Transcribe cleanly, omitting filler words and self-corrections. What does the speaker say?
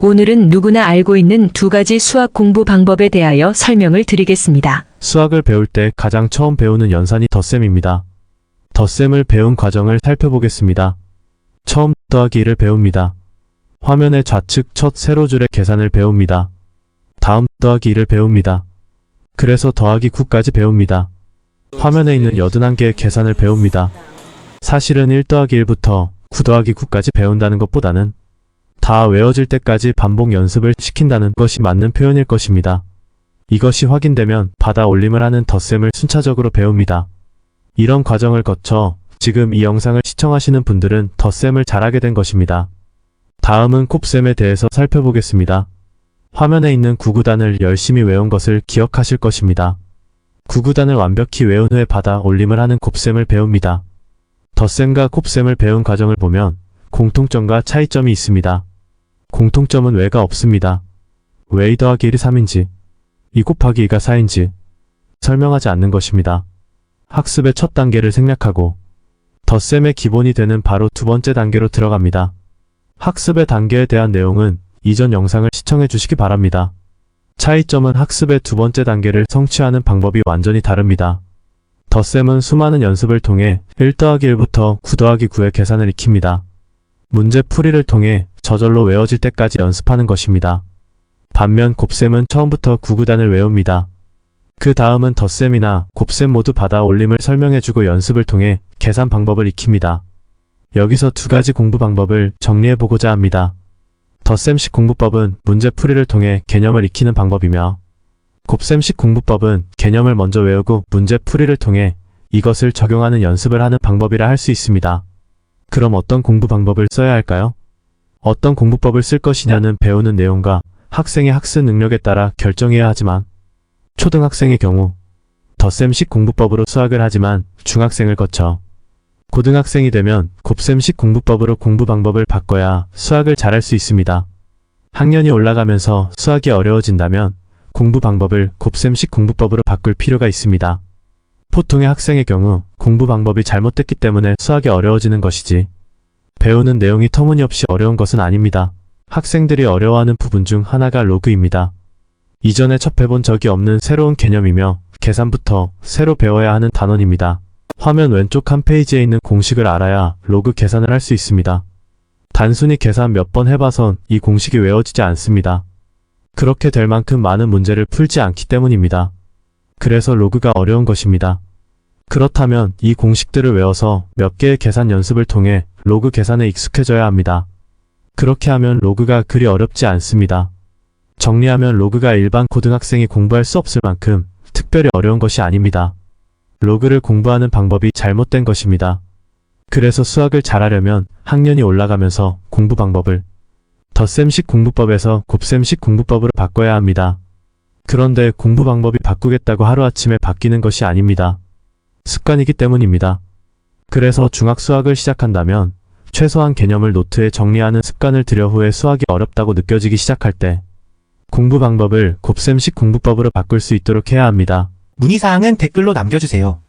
오늘은 누구나 알고 있는 두 가지 수학 공부 방법에 대하여 설명을 드리겠습니다. 수학을 배울 때 가장 처음 배우는 연산이 덧셈입니다. 덧셈을 배운 과정을 살펴보겠습니다. 처음 더하기 1을 배웁니다. 화면의 좌측 첫 세로줄의 계산을 배웁니다. 다음 더하기 1을 배웁니다. 그래서 더하기 9까지 배웁니다. 화면에 있는 81개의 계산을 배웁니다. 사실은 1 더하기 1부터 9 더하기 9까지 배운다는 것보다는 다 외워질 때까지 반복 연습을 시킨다는 것이 맞는 표현일 것입니다. 이것이 확인되면 받아 올림을 하는 덧셈을 순차적으로 배웁니다. 이런 과정을 거쳐 지금 이 영상을 시청하시는 분들은 덧셈을 잘하게 된 것입니다. 다음은 곱셈에 대해서 살펴보겠습니다. 화면에 있는 구구단을 열심히 외운 것을 기억하실 것입니다. 구구단을 완벽히 외운 후에 받아 올림을 하는 곱셈을 배웁니다. 덧셈과 곱셈을 배운 과정을 보면 공통점과 차이점이 있습니다. 공통점은 왜가 없습니다. 왜 2 더하기 1이 3인지, 2 곱하기 2가 4인지 설명하지 않는 것입니다. 학습의 첫 단계를 생략하고 덧셈의 기본이 되는 바로 두 번째 단계로 들어갑니다. 학습의 단계에 대한 내용은 이전 영상을 시청해 주시기 바랍니다. 차이점은 학습의 두 번째 단계를 성취하는 방법이 완전히 다릅니다. 덧셈은 수많은 연습을 통해 1 더하기 1부터 9 더하기 9의 계산을 익힙니다. 문제 풀이를 통해 저절로 외워질 때까지 연습하는 것입니다. 반면 곱셈은 처음부터 구구단을 외웁니다. 그 다음은 덧셈이나 곱셈 모두 받아 올림을 설명해주고 연습을 통해 계산 방법을 익힙니다. 여기서 두 가지 공부 방법을 정리해보고자 합니다. 덧셈식 공부법은 문제 풀이를 통해 개념을 익히는 방법이며, 곱셈식 공부법은 개념을 먼저 외우고 문제 풀이를 통해 이것을 적용하는 연습을 하는 방법이라 할 수 있습니다. 그럼 어떤 공부 방법을 써야 할까요? 어떤 공부법을 쓸 것이냐는 배우는 내용과 학생의 학습 능력에 따라 결정해야 하지만, 초등학생의 경우 덧셈식 공부법으로 수학을 하지만 중학생을 거쳐 고등학생이 되면 곱셈식 공부법으로 공부 방법을 바꿔야 수학을 잘할 수 있습니다. 학년이 올라가면서 수학이 어려워진다면 공부 방법을 곱셈식 공부법으로 바꿀 필요가 있습니다. 보통의 학생의 경우 공부 방법이 잘못됐기 때문에 수학이 어려워지는 것이지 배우는 내용이 터무니없이 어려운 것은 아닙니다. 학생들이 어려워하는 부분 중 하나가 로그입니다. 이전에 접해본 적이 없는 새로운 개념이며 계산부터 새로 배워야 하는 단원입니다. 화면 왼쪽 한 페이지에 있는 공식을 알아야 로그 계산을 할 수 있습니다. 단순히 계산 몇 번 해봐선 이 공식이 외워지지 않습니다. 그렇게 될 만큼 많은 문제를 풀지 않기 때문입니다. 그래서 로그가 어려운 것입니다. 그렇다면 이 공식들을 외워서 몇 개의 계산 연습을 통해 로그 계산에 익숙해져야 합니다. 그렇게 하면 로그가 그리 어렵지 않습니다. 정리하면 로그가 일반 고등학생이 공부할 수 없을 만큼 특별히 어려운 것이 아닙니다. 로그를 공부하는 방법이 잘못된 것입니다. 그래서 수학을 잘하려면 학년이 올라가면서 공부 방법을 덧셈식 공부법에서 곱셈식 공부법으로 바꿔야 합니다. 그런데 공부 방법이 바꾸겠다고 하루아침에 바뀌는 것이 아닙니다. 습관이기 때문입니다. 그래서 중학 수학을 시작한다면 최소한 개념을 노트에 정리하는 습관을 들여 후에 수학이 어렵다고 느껴지기 시작할 때 공부 방법을 곱셈식 공부법으로 바꿀 수 있도록 해야 합니다. 문의사항은 댓글로 남겨주세요.